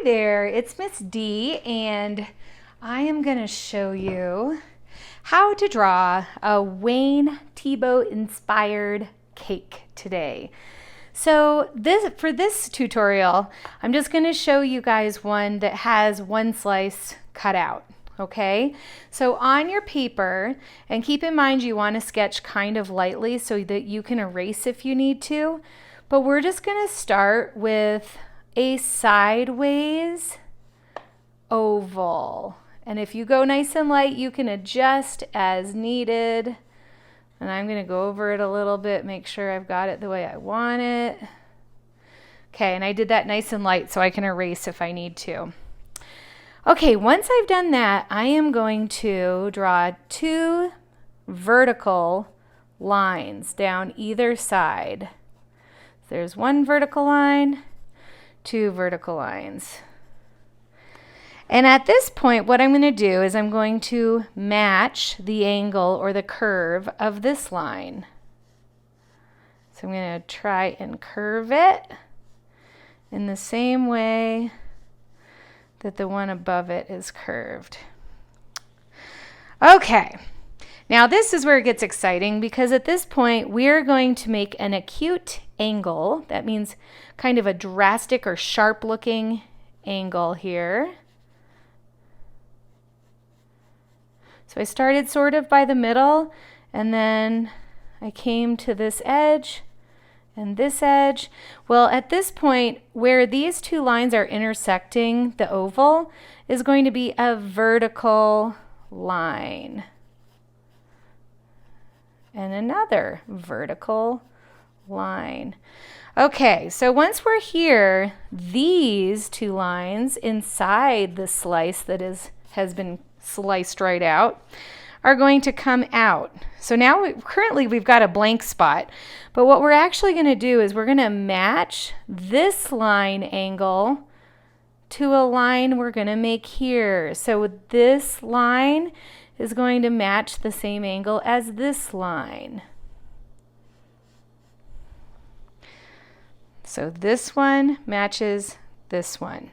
Hi there, it's Miss D, and I am going to show you how to draw a Wayne Thiebaud inspired cake today. So for this tutorial, I'm just going to show you guys one that has one slice cut out. Okay, so on your paper, and keep in mind you want to sketch kind of lightly so that you can erase if you need to, but we're just going to start with a sideways oval. And if you go nice and light, you can adjust as needed. And I'm going to go over it a little bit, make sure I've got it the way I want it. Okay, and I did that nice and light so I can erase if I need to. Okay, once I've done that, I am going to draw two vertical lines down either side. There's one vertical line, two vertical lines. And at this point, what I'm going to do is I'm going to match the angle or the curve of this line. So I'm going to try and curve it in the same way that the one above it is curved. Okay, now this is where it gets exciting, because at this point we're going to make an acute angle. That means kind of a drastic or sharp looking angle here. So I started sort of by the middle, and then I came to this edge and this edge. Well, at this point, where these two lines are intersecting the oval is going to be a vertical line. And another vertical line. Okay, so once we're here, these two lines inside the slice that has been sliced right out are going to come out. So now currently we've got a blank spot, but what we're actually going to do is we're going to match this line angle to a line we're going to make here. So this line is going to match the same angle as this line. So this one matches this one.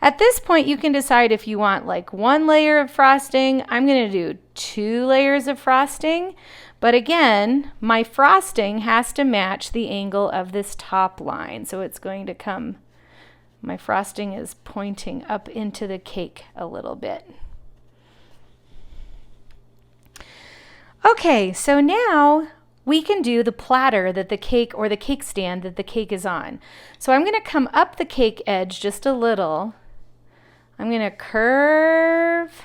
At this point, you can decide if you want like one layer of frosting. I'm going to do 2 layers of frosting, but again, my frosting has to match the angle of this top line. So it's going to come, my frosting is pointing up into the cake a little bit. Okay, so now we can do the platter that the cake, or the cake stand that the cake is on. So I'm going to come up the cake edge just a little. I'm going to curve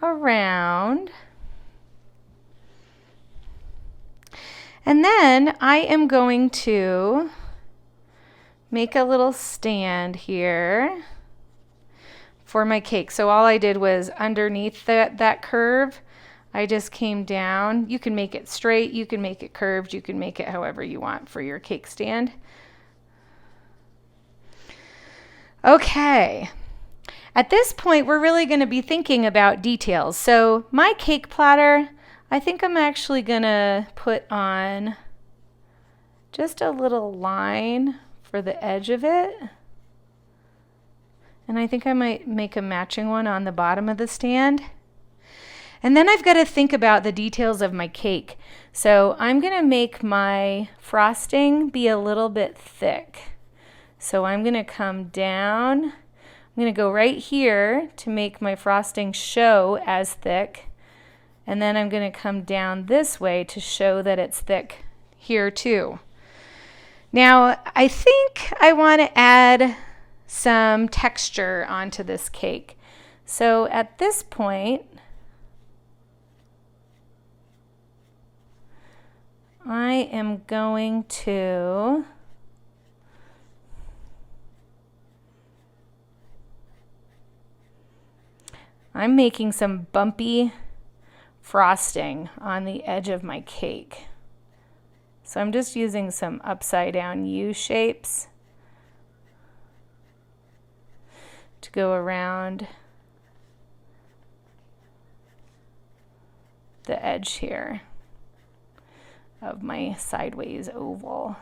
around. And then I am going to make a little stand here for my cake. So all I did was underneath that curve, I just came down. You can make it straight, you can make it curved, you can make it however you want for your cake stand. Okay, at this point we're really going to be thinking about details. So my cake platter, I think I'm actually going to put on just a little line for the edge of it. And I think I might make a matching one on the bottom of the stand. And then I've got to think about the details of my cake. So I'm going to make my frosting be a little bit thick. So I'm going to come down. I'm going to go right here to make my frosting show as thick. And then I'm going to come down this way to show that it's thick here too. Now I think I want to add some texture onto this cake. So at this point, I am going to I'm making some bumpy frosting on the edge of my cake. So I'm just using some upside down U shapes to go around the edge here of my sideways oval.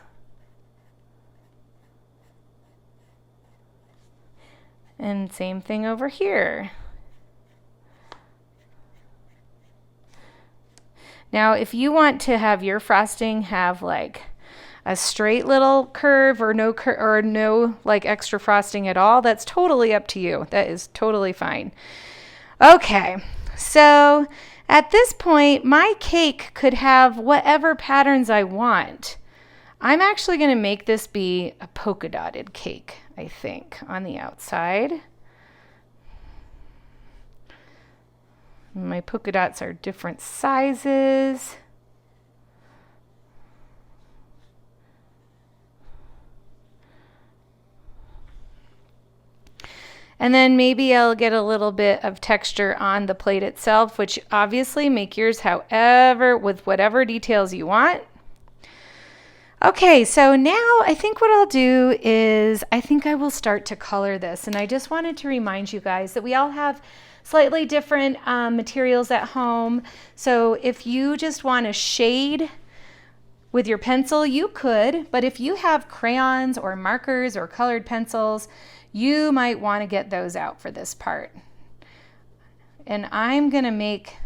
And same thing over here. Now, if you want to have your frosting have like a straight little curve or no like extra frosting at all, that's totally up to you. That is totally fine. Okay, so at this point, my cake could have whatever patterns I want. I'm actually going to make this be a polka dotted cake, I think, on the outside. My polka dots are different sizes. And then maybe I'll get a little bit of texture on the plate itself, which obviously make yours however, with whatever details you want. Okay, so now I think what I'll do is I think I will start to color this. And I just wanted to remind you guys that we all have slightly different materials at home. So if you just want to shade with your pencil, you could, but if you have crayons or markers or colored pencils, you might want to get those out for this part. And I'm going to make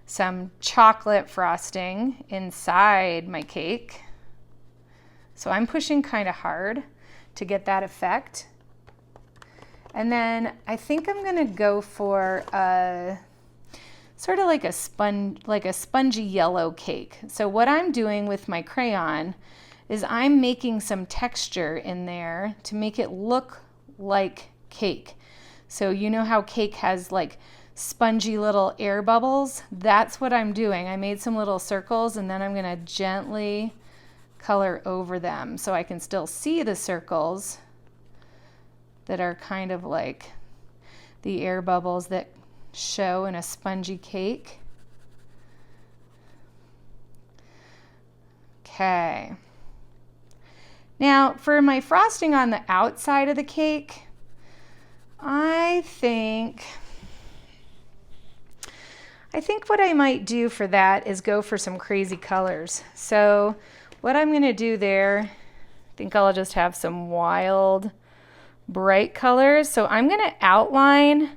some chocolate frosting inside my cake. So I'm pushing kind of hard to get that effect. And then I think I'm going to go for a sort of like a spongy yellow cake. So what I'm doing with my crayon is I'm making some texture in there to make it look like cake. So you know how cake has like spongy little air bubbles? That's what I'm doing. I made some little circles and then I'm going to gently color over them so I can still see the circles that are kind of like the air bubbles that show in a spongy cake. Okay. Now for my frosting on the outside of the cake, I think what I might do for that is go for some crazy colors. So what I'm going to do there, I think I'll just have some wild bright colors. So I'm going to outline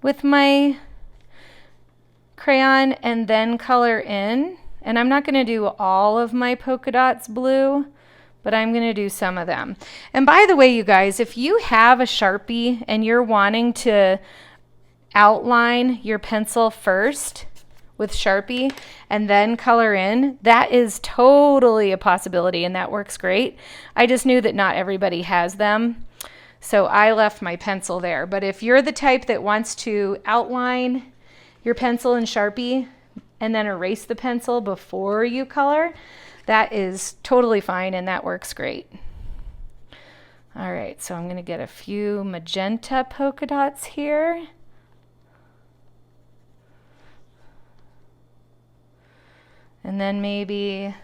with my crayon and then color in. And I'm not going to do all of my polka dots blue, but I'm going to do some of them. And by the way, you guys, if you have a Sharpie and you're wanting to outline your pencil first with Sharpie and then color in, that is totally a possibility and that works great. I just knew that not everybody has them, so I left my pencil there. But if you're the type that wants to outline your pencil in Sharpie and then erase the pencil before you color, that is totally fine and that works great. All right, so I'm going to get a few magenta polka dots here. And then maybe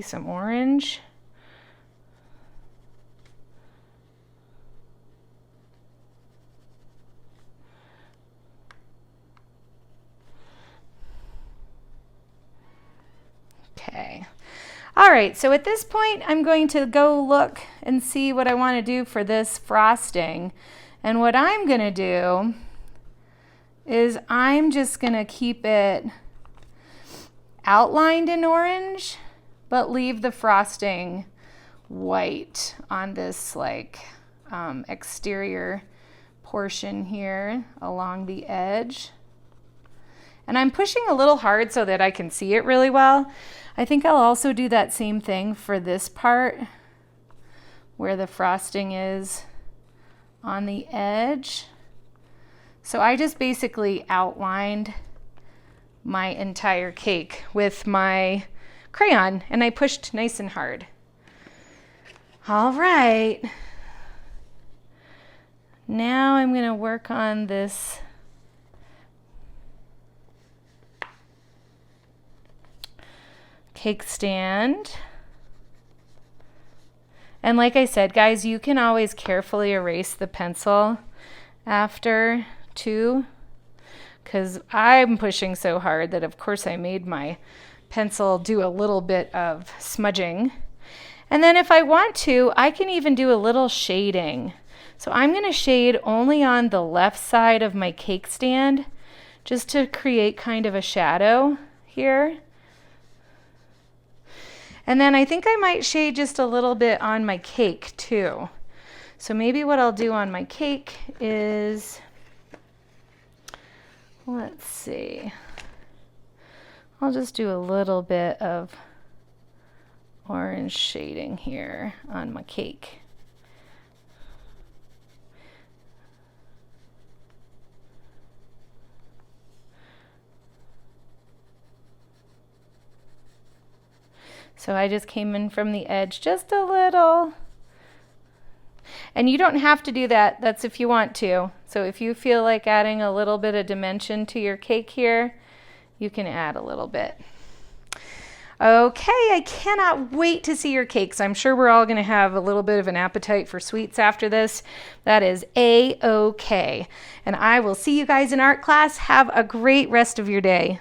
some orange. Okay. All right, so at this point, I'm going to go look and see what I want to do for this frosting. And what I'm going to do is I'm just going to keep it outlined in orange, but leave the frosting white on this like exterior portion here along the edge. And I'm pushing a little hard so that I can see it really well. I think I'll also do that same thing for this part where the frosting is on the edge. So I just basically outlined my entire cake with my crayon and I pushed nice and hard. All right. Now I'm going to work on this cake stand. And like I said, guys, you can always carefully erase the pencil after too, because I'm pushing so hard that of course I made my pencil do a little bit of smudging. And then if I want to, I can even do a little shading. So I'm going to shade only on the left side of my cake stand, just to create kind of a shadow here. And then I think I might shade just a little bit on my cake too. So maybe what I'll do on my cake is, let's see, I'll just do a little bit of orange shading here on my cake. So I just came in from the edge just a little. And you don't have to do that. That's if you want to. So if you feel like adding a little bit of dimension to your cake here, you can add a little bit. Okay, I cannot wait to see your cakes. I'm sure we're all going to have a little bit of an appetite for sweets after this. That is A-okay. And I will see you guys in art class. Have a great rest of your day.